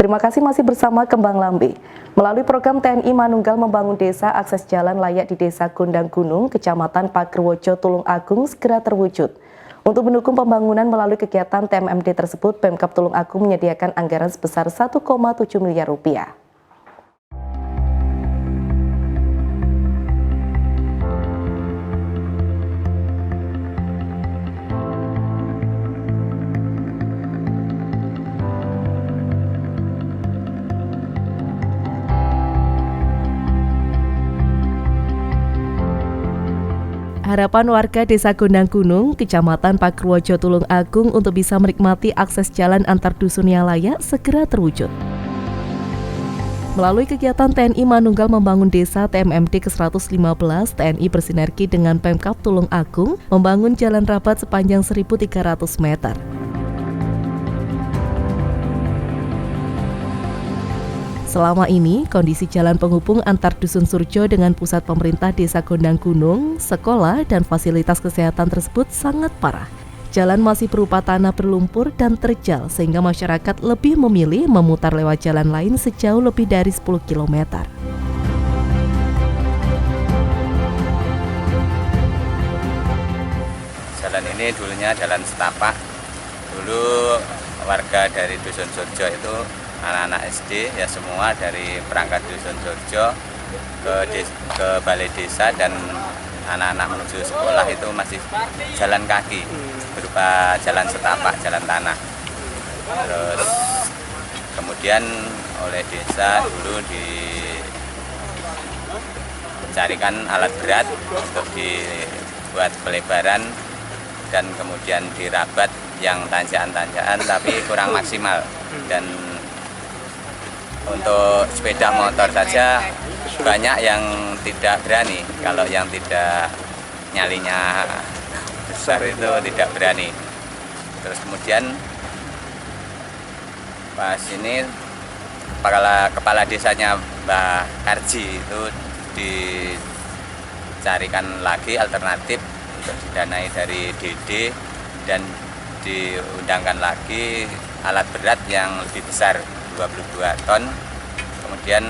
Terima kasih masih bersama Kembang Lambe. Melalui program TNI Manunggal Membangun Desa, akses jalan layak di Desa Gondang Gunung, Kecamatan Pagerwojo, Tulung Agung segera terwujud. Untuk mendukung pembangunan melalui kegiatan TMMD tersebut, Pemkab Tulung Agung menyediakan anggaran sebesar 1,7 miliar rupiah. Harapan warga Desa Gondang Gunung, Kecamatan Pagerwojo, Tulung Agung untuk bisa menikmati akses jalan antar dusun yang layak segera terwujud. Melalui kegiatan TNI Manunggal Membangun Desa TMMD ke-115, TNI bersinergi dengan Pemkab Tulung Agung membangun jalan rapat sepanjang 1.300 meter. Selama ini, kondisi jalan penghubung antar Dusun Surjo dengan pusat pemerintah Desa Gondang Gunung, sekolah, dan fasilitas kesehatan tersebut sangat parah. Jalan masih berupa tanah berlumpur dan terjal sehingga masyarakat lebih memilih memutar lewat jalan lain sejauh lebih dari 10 km. Jalan ini dulunya jalan setapak. Dulu warga dari Dusun Surjo itu anak-anak SD ya semua dari perangkat Dusun Surjo ke balai desa, dan anak-anak menuju sekolah itu masih jalan kaki berupa jalan setapak, jalan tanah. Terus kemudian oleh desa dulu dicarikan alat berat untuk dibuat pelebaran dan kemudian dirabat yang tanjakan-tanjakan tapi kurang maksimal, dan untuk sepeda motor saja banyak yang tidak berani. Kalau yang tidak nyalinya besar itu tidak berani. Terus kemudian pas ini kepala desanya Mbah Karji itu dicarikan lagi alternatif untuk didanai dari DD, dan diundangkan lagi alat berat yang lebih besar 22 ton. Kemudian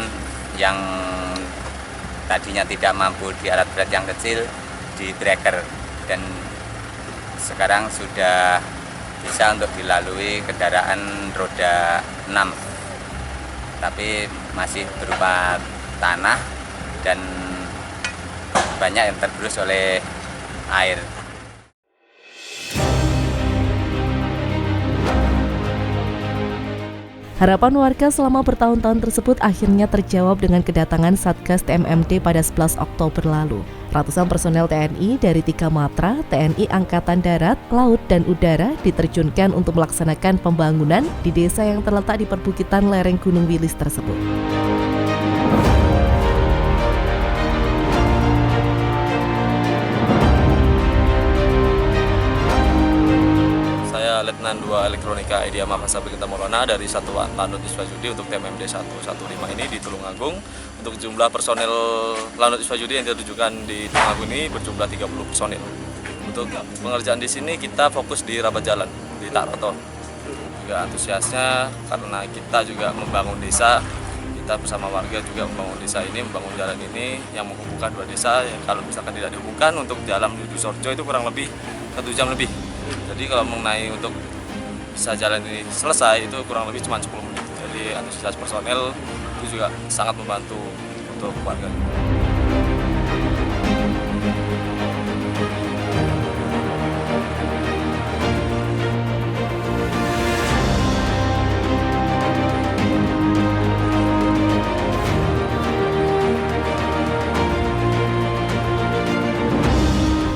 yang tadinya tidak mampu di alat berat yang kecil di tracker, dan sekarang sudah bisa untuk dilalui kendaraan roda 6, tapi masih berupa tanah dan banyak yang tergerus oleh air. Harapan warga selama bertahun-tahun tersebut akhirnya terjawab dengan kedatangan Satgas TMMD pada 11 Oktober lalu. Ratusan personel TNI dari 3 matra, TNI Angkatan Darat, Laut, dan Udara diterjunkan untuk melaksanakan pembangunan di desa yang terletak di perbukitan lereng Gunung Wilis tersebut. Letnan 2 Elektronika Idea Mafasa Beginta Maulana dari Satuan Lanut Iswajudi untuk TMMD 115 ini di Tulung Agung. Untuk jumlah personel Lanut Iswajudi yang ditujukan di Tulung Agung ini berjumlah 30 personel. Untuk pengerjaan di sini kita fokus di rapat jalan di Taroto. Juga antusiasnya karena kita juga membangun desa, kita bersama warga juga membangun desa ini, membangun jalan ini yang menghubungkan 2 desa. Yang kalau misalkan tidak dihubungkan, untuk jalan menuju Sorjo itu kurang lebih 1 jam lebih. Jadi kalau mengenai untuk bisa jalan ini selesai itu kurang lebih cuma 10 menit. Jadi antusias personel itu juga sangat membantu untuk warga.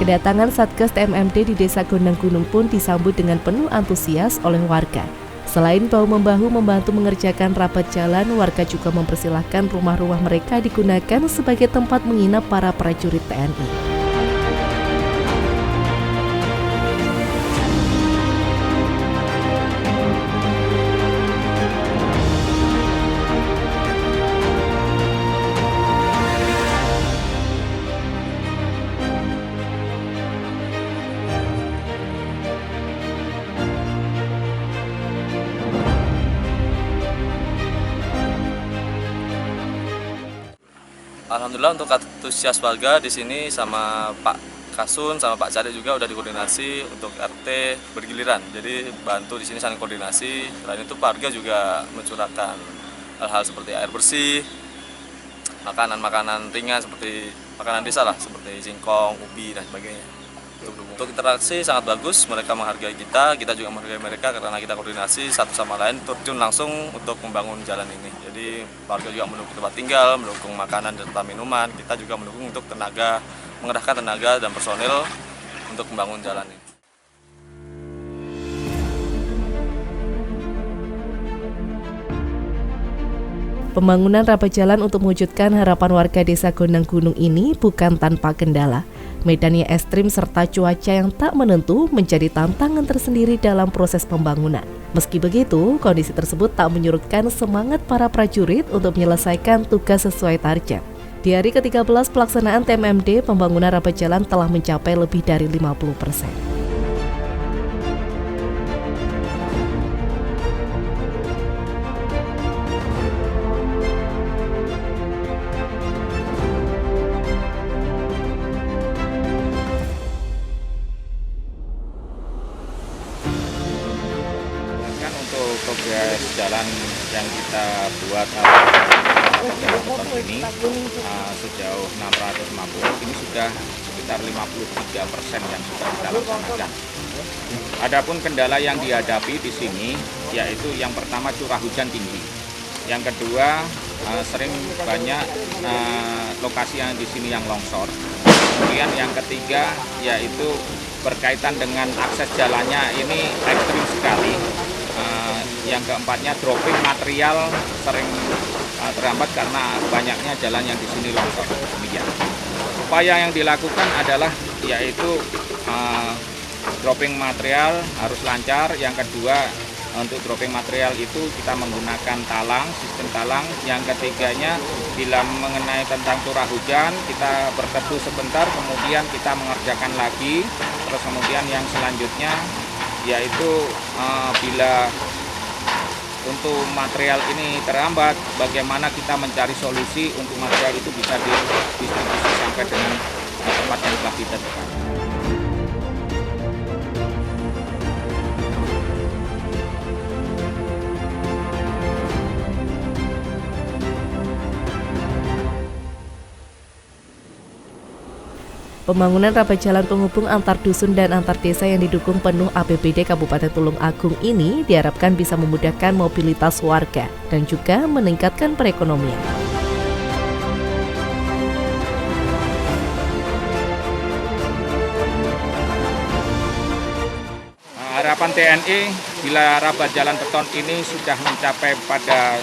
Kedatangan Satgas TMMD di Desa Gondang Gunung pun disambut dengan penuh antusias oleh warga. Selain bahu-membahu membantu mengerjakan rapat jalan, warga juga mempersilahkan rumah-rumah mereka digunakan sebagai tempat menginap para prajurit TNI. Alhamdulillah untuk antusias warga di sini sama Pak Kasun sama Pak Cadet juga udah dikoordinasi untuk RT bergiliran. Jadi bantu di sini saling koordinasi. Selain itu warga juga mencurahkan hal-hal seperti air bersih, makanan-makanan ringan seperti makanan desa lah, seperti singkong, ubi dan sebagainya. Untuk interaksi sangat bagus, mereka menghargai kita juga menghargai mereka karena kita koordinasi satu sama lain terjun langsung untuk membangun jalan ini. Jadi warga juga mendukung tempat tinggal, mendukung makanan dan tempat minuman, kita juga mendukung untuk tenaga, mengerahkan tenaga dan personil untuk membangun jalan ini. Pembangunan rapat jalan untuk mewujudkan harapan warga Desa Gondang Gunung ini bukan tanpa kendala. Medannya ekstrim serta cuaca yang tak menentu menjadi tantangan tersendiri dalam proses pembangunan. Meski begitu, kondisi tersebut tak menyurutkan semangat para prajurit untuk menyelesaikan tugas sesuai target. Di hari ke-13 pelaksanaan TMMD, pembangunan rapat jalan telah mencapai lebih dari 50%. Untuk progres jalan yang kita buat ini sejauh 650 ini sudah sekitar 53% yang sudah kita laksanakan. Adapun kendala yang dihadapi di sini yaitu yang pertama curah hujan tinggi, yang kedua sering banyak lokasi yang di sini yang longsor. Kemudian yang ketiga yaitu berkaitan dengan akses jalannya ini ekstrim sekali. Yang keempatnya dropping material sering terhambat karena banyaknya jalan yang di sini longsor. Demikian. Upaya yang dilakukan adalah yaitu dropping material harus lancar. Yang kedua untuk dropping material itu kita menggunakan talang, sistem talang. Yang ketiganya bila mengenai tentang curah hujan kita berteduh sebentar, kemudian kita mengerjakan lagi. Terus kemudian yang selanjutnya yaitu bila untuk material ini terhambat, bagaimana kita mencari solusi untuk material itu bisa didistribusi sampai dengan tempat yang telah ditentukan. Pembangunan rapat jalan penghubung antar dusun dan antar desa yang didukung penuh APBD Kabupaten Tulung Agung ini diharapkan bisa memudahkan mobilitas warga dan juga meningkatkan perekonomian. Harapan TNI bila rapat jalan beton ini sudah mencapai pada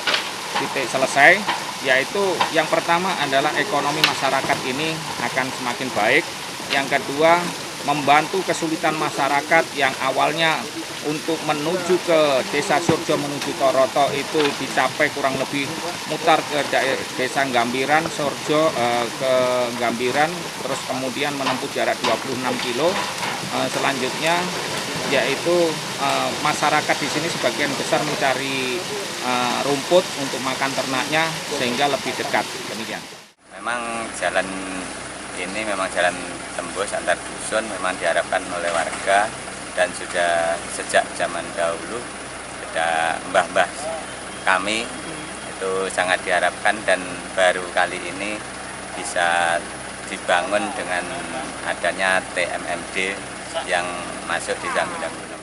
titik selesai, yaitu yang pertama adalah ekonomi masyarakat ini akan semakin baik. Yang kedua, membantu kesulitan masyarakat yang awalnya untuk menuju ke Desa Surjo menuju Toroto itu dicapai kurang lebih mutar ke Desa Gambiran, Surjo ke Gambiran, terus kemudian menempuh jarak 26 kilo. Selanjutnya yaitu masyarakat di sini sebagian besar mencari rumput untuk makan ternaknya sehingga lebih dekat. Demikian. Memang jalan ini memang jalan tembus antar dusun, memang diharapkan oleh warga dan sudah sejak zaman dahulu sudah mbah-mbah kami itu sangat diharapkan dan baru kali ini bisa dibangun dengan adanya TMMD yang masuk di Gondang Gunung.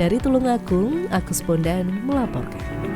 Dari Tulungagung, Agus Bondan melaporkan.